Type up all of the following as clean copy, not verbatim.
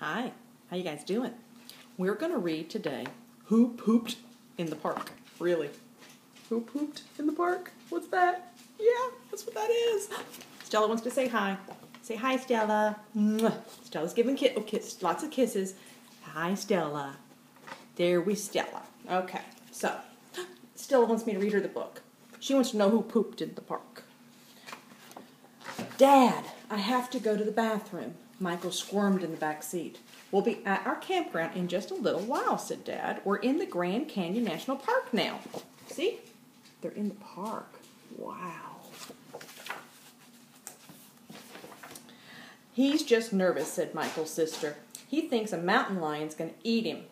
Hi, how you guys doing? We're going to read today, Who Pooped in the Park? Really? Who pooped in the park? What's that? Yeah, that's what that is. Stella wants to say hi. Say hi, Stella. Mwah. Stella's giving lots of kisses. Hi, Stella. There we Stella. Okay, so Stella wants me to read her the book. She wants to know who pooped in the park. Dad, I have to go to the bathroom. Michael squirmed in the back seat. We'll be at our campground in just a little while, said Dad. We're in the Grand Canyon National Park now. See? They're in the park. Wow. He's just nervous, said Michael's sister. He thinks a mountain lion's going to eat him.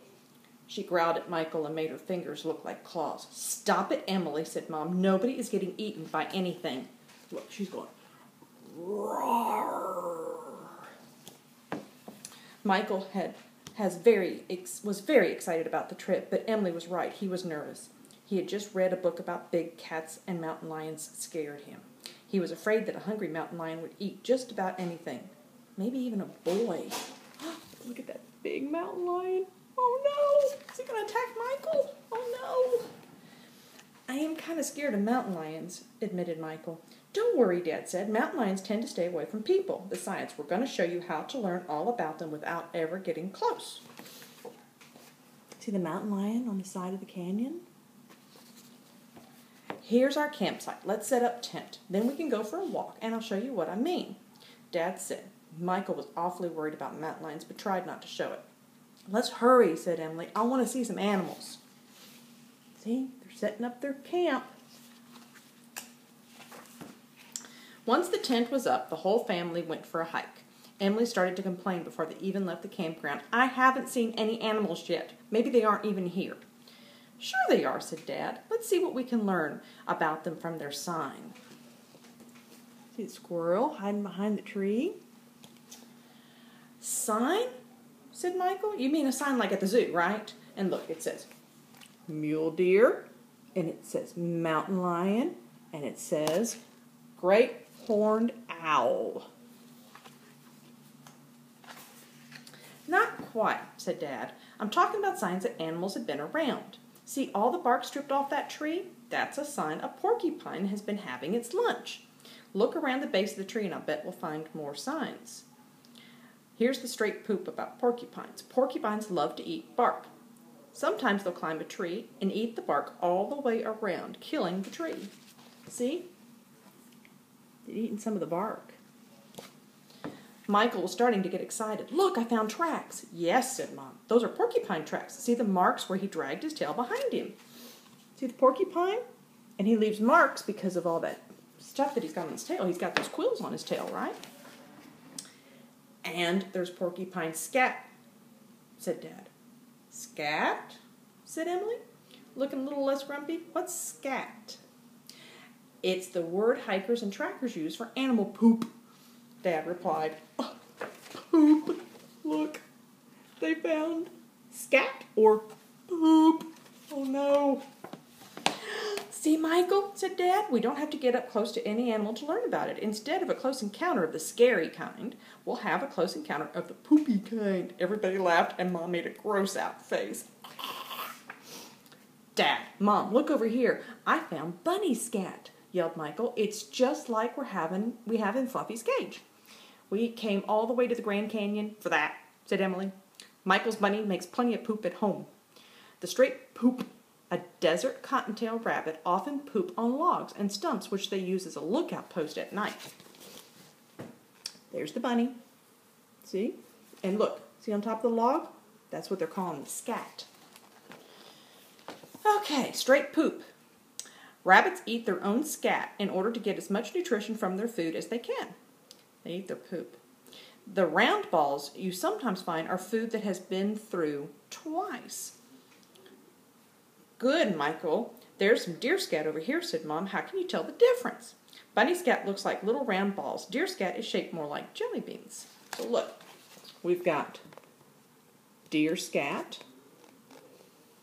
She growled at Michael and made her fingers look like claws. Stop it, Emily, said Mom. Nobody is getting eaten by anything. Look, she's going, roar. Michael was very excited about the trip, but Emily was right. He was nervous. He had just read a book about big cats and mountain lions scared him. He was afraid that a hungry mountain lion would eat just about anything, maybe even a boy. Look at that big mountain lion. Oh no! Is he going to attack Michael? Oh no! I am kind of scared of mountain lions, admitted Michael. Don't worry, Dad said. Mountain lions tend to stay away from people. Besides, we're going to show you how to learn all about them without ever getting close. See the mountain lion on the side of the canyon? Here's our campsite. Let's set up tent. Then we can go for a walk, and I'll show you what I mean, Dad said. Michael was awfully worried about mountain lions, but tried not to show it. Let's hurry, said Emily. I want to see some animals. See, they're setting up their camp. Once the tent was up, the whole family went for a hike. Emily started to complain before they even left the campground. I haven't seen any animals yet. Maybe they aren't even here. Sure they are, said Dad. Let's see what we can learn about them from their sign. See the squirrel hiding behind the tree? Sign? Said Michael. You mean a sign like at the zoo, right? And look, it says mule deer, and it says mountain lion, and it says great horned owl. Not quite, said Dad. I'm talking about signs that animals have been around. See all the bark stripped off that tree? That's a sign a porcupine has been having its lunch. Look around the base of the tree and I bet we'll find more signs. Here's the straight poop about porcupines. Porcupines love to eat bark. Sometimes they'll climb a tree and eat the bark all the way around, killing the tree. See? They're eating some of the bark. Michael was starting to get excited. Look, I found tracks. Yes, said Mom. Those are porcupine tracks. See the marks where he dragged his tail behind him. See the porcupine? And he leaves marks because of all that stuff that he's got on his tail. He's got those quills on his tail, right? And there's porcupine scat, said Dad. Scat? Said Emily, looking a little less grumpy. What's scat? It's the word hikers and trackers use for animal poop, Dad replied. Oh, poop. Look, they found scat or poop. Oh no. See, Michael, said Dad, we don't have to get up close to any animal to learn about it. Instead of a close encounter of the scary kind, we'll have a close encounter of the poopy kind. Everybody laughed, and Mom made a gross-out face. Dad, Mom, look over here. I found bunny scat, yelled Michael. It's just like we have in Fluffy's cage. We came all the way to the Grand Canyon for that, said Emily. Michael's bunny makes plenty of poop at home. The straight poop. A desert cottontail rabbit often poop on logs and stumps, which they use as a lookout post at night. There's the bunny. See? And look, see on top of the log? That's what they're calling the scat. Okay, straight poop. Rabbits eat their own scat in order to get as much nutrition from their food as they can. They eat their poop. The round balls you sometimes find are food that has been through twice. Good, Michael. There's some deer scat over here, said Mom. How can you tell the difference? Bunny scat looks like little round balls. Deer scat is shaped more like jelly beans. So look, we've got deer scat.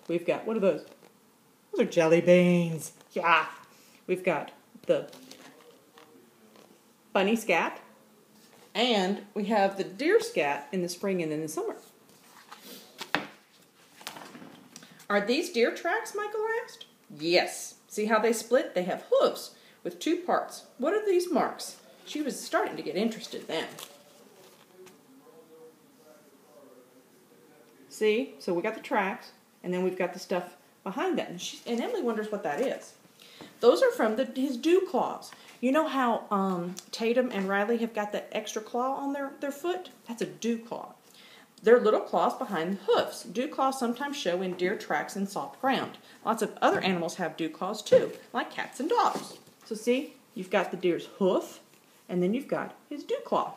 We've got, what are those? Those are jelly beans. Yeah. We've got the bunny scat. And we have the deer scat in the spring and in the summer. Are these deer tracks, Michael asked? Yes. See how they split? They have hooves with two parts. What are these marks? She was starting to get interested then. See? So we got the tracks, and then we've got the stuff behind that. And Emily wonders what that is. Those are from his dew claws. You know how Tatum and Riley have got that extra claw on their foot? That's a dew claw. They're little claws behind the hoofs. Dew claws sometimes show in deer tracks in soft ground. Lots of other animals have dew claws too, like cats and dogs. So see, you've got the deer's hoof, and then you've got his dew claw.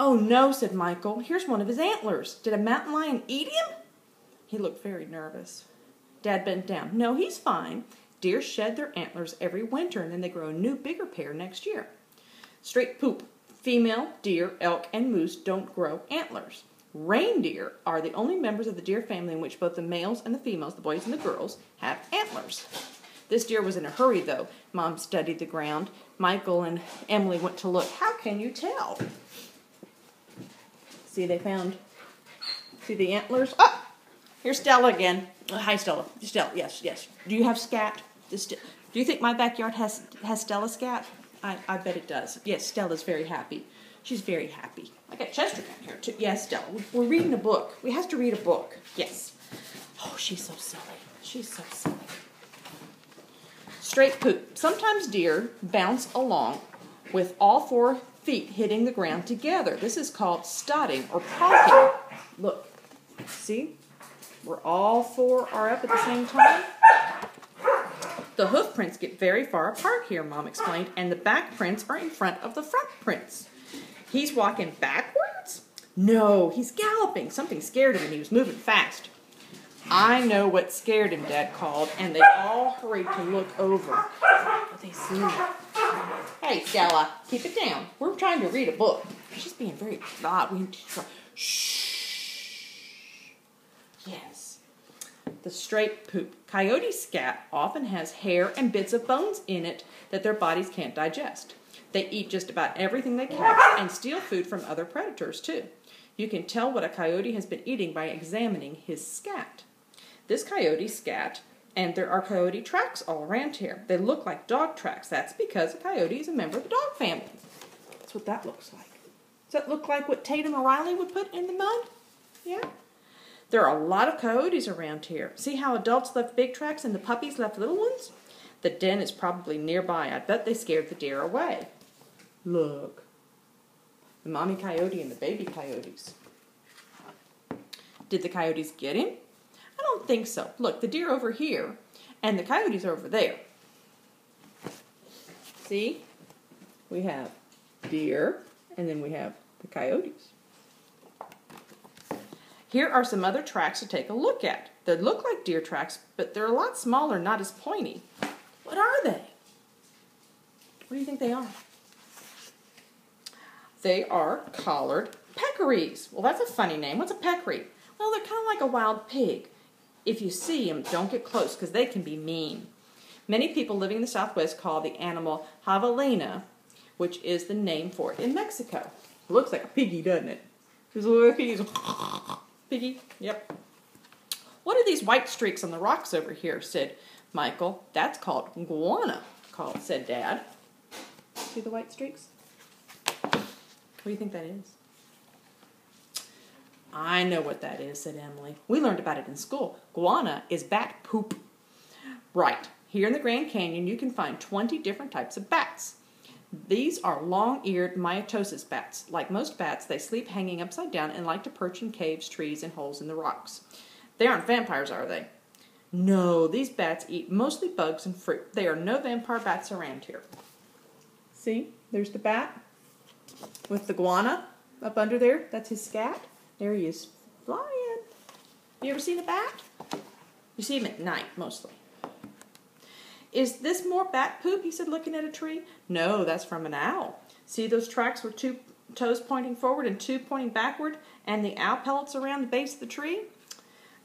Oh no, said Michael. Here's one of his antlers. Did a mountain lion eat him? He looked very nervous. Dad bent down. No, he's fine. Deer shed their antlers every winter, and then they grow a new, bigger pair next year. Straight poop. Female deer, elk, and moose don't grow antlers. Reindeer are the only members of the deer family in which both the males and the females, the boys and the girls, have antlers. This deer was in a hurry, though. Mom studied the ground. Michael and Emily went to look. How can you tell? See, they found, see the antlers? Oh, here's Stella again. Hi, Stella. Stella, yes. Do you have scat? Do you think my backyard has Stella scat? I bet it does. Yes, Stella's very happy. She's very happy. I got Chester down here, too. Yes, Stella. We're reading a book. We have to read a book. Yes. Oh, she's so silly. She's so silly. Straight poop. Sometimes deer bounce along with all 4 feet hitting the ground together. This is called stotting or parking. Look. See? Where all 4 are up at the same time. The hoof prints get very far apart here, Mom explained, and the back prints are in front of the front prints. He's walking backwards? No, he's galloping. Something scared him and he was moving fast. I know what scared him, Dad called, and they all hurried to look over. What they see? Hey, Stella, keep it down. We're trying to read a book. She's being very loud. We need to try. Shh. Yes. The straight poop. Coyote scat often has hair and bits of bones in it that their bodies can't digest. They eat just about everything they catch and steal food from other predators, too. You can tell what a coyote has been eating by examining his scat. This coyote scat, and there are coyote tracks all around here. They look like dog tracks. That's because a coyote is a member of the dog family. That's what that looks like. Does that look like what Tatum or Riley would put in the mud? Yeah. There are a lot of coyotes around here. See how adults left big tracks and the puppies left little ones? The den is probably nearby. I bet they scared the deer away. Look. The mommy coyote and the baby coyotes. Did the coyotes get him? I don't think so. Look, the deer over here and the coyotes are over there. See? We have deer and then we have the coyotes. Here are some other tracks to take a look at. They look like deer tracks, but they're a lot smaller, not as pointy. What are they? What do you think they are? They are collared peccaries. Well, that's a funny name. What's a peccary? Well, they're kind of like a wild pig. If you see them, don't get close because they can be mean. Many people living in the Southwest call the animal javelina, which is the name for it in Mexico. It looks like a piggy, doesn't it? There's a little piggy. Piggy, yep. What are these white streaks on the rocks over here, said Michael. That's called guana, said Dad. See the white streaks? What do you think that is? I know what that is, said Emily. We learned about it in school. Guana is bat poop. Right. Here in the Grand Canyon, you can find 20 different types of bats. These are long-eared myotosis bats. Like most bats, they sleep hanging upside down and like to perch in caves, trees, and holes in the rocks. They aren't vampires, are they? No, these bats eat mostly bugs and fruit. There are no vampire bats around here. See, there's the bat with the guana up under there. That's his scat. There he is flying. You ever seen a bat? You see him at night, mostly. Is this more bat poop? He said, looking at a tree. No, that's from an owl. See those tracks with 2 toes pointing forward and 2 pointing backward, and the owl pellets around the base of the tree?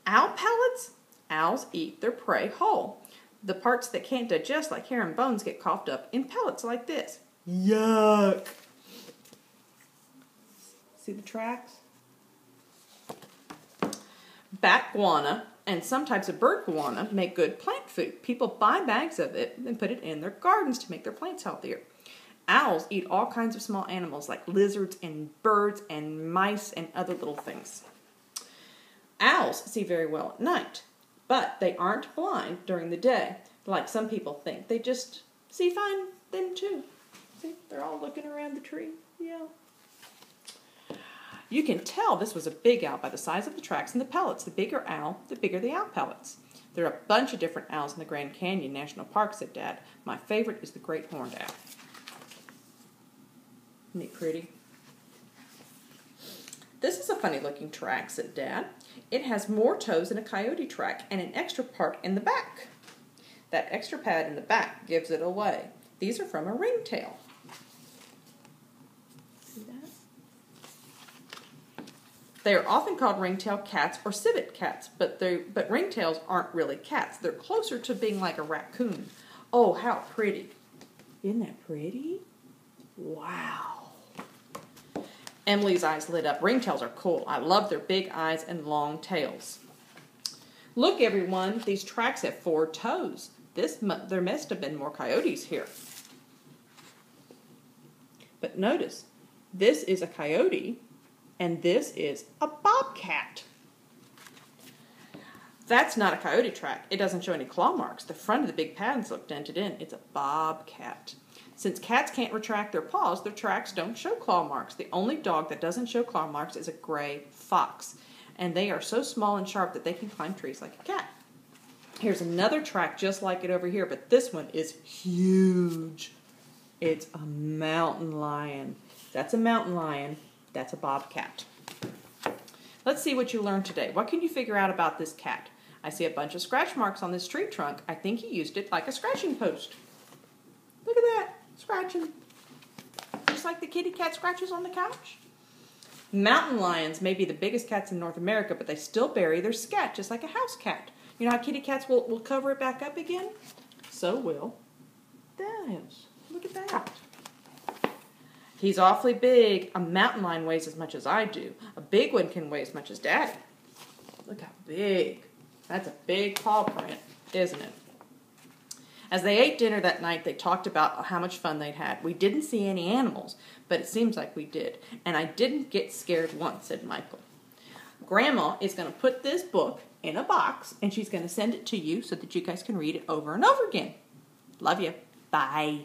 Owl pellets? Owls eat their prey whole. The parts that can't digest, like hair and bones, get coughed up in pellets like this. Yuck. See the tracks? Bat guana and some types of bird guana make good plant food. People buy bags of it and put it in their gardens to make their plants healthier. Owls eat all kinds of small animals like lizards and birds and mice and other little things. Owls see very well at night, but they aren't blind during the day like some people think. They just see fine then too. See, they're all looking around the tree. Yeah. You can tell this was a big owl by the size of the tracks and the pellets. The bigger owl, the bigger the owl pellets. There are a bunch of different owls in the Grand Canyon National Park, said Dad. My favorite is the great horned owl. Isn't it pretty? This is a funny looking track, said Dad. It has more toes than a coyote track and an extra part in the back. That extra pad in the back gives it away. These are from a ringtail. See that? They are often called ringtail cats or civet cats, but ringtails aren't really cats. They're closer to being like a raccoon. Oh, how pretty. Isn't that pretty? Wow. Emily's eyes lit up. Ringtails are cool. I love their big eyes and long tails. Look, everyone, these tracks have 4 toes. There must have been more coyotes here. But notice, this is a coyote, and this is a bobcat. That's not a coyote track. It doesn't show any claw marks. The front of the big pads look dented in. It's a bobcat. Since cats can't retract their paws, their tracks don't show claw marks. The only dog that doesn't show claw marks is a gray fox. And they are so small and sharp that they can climb trees like a cat. Here's another track just like it over here, but this one is huge. It's a mountain lion. That's a mountain lion. That's a bobcat. Let's see what you learned today. What can you figure out about this cat? I see a bunch of scratch marks on this tree trunk. I think he used it like a scratching post. Look at that. Scratching. Just like the kitty cat scratches on the couch. Mountain lions may be the biggest cats in North America, but they still bury their scat just like a house cat. You know how kitty cats will cover it back up again? So will those. Look at that. He's awfully big. A mountain lion weighs as much as I do. A big one can weigh as much as Daddy. Look how big. That's a big paw print, isn't it? As they ate dinner that night, they talked about how much fun they'd had. We didn't see any animals, but it seems like we did. And I didn't get scared once, said Michael. Grandma is going to put this book in a box, and she's going to send it to you so that you guys can read it over and over again. Love you. Bye.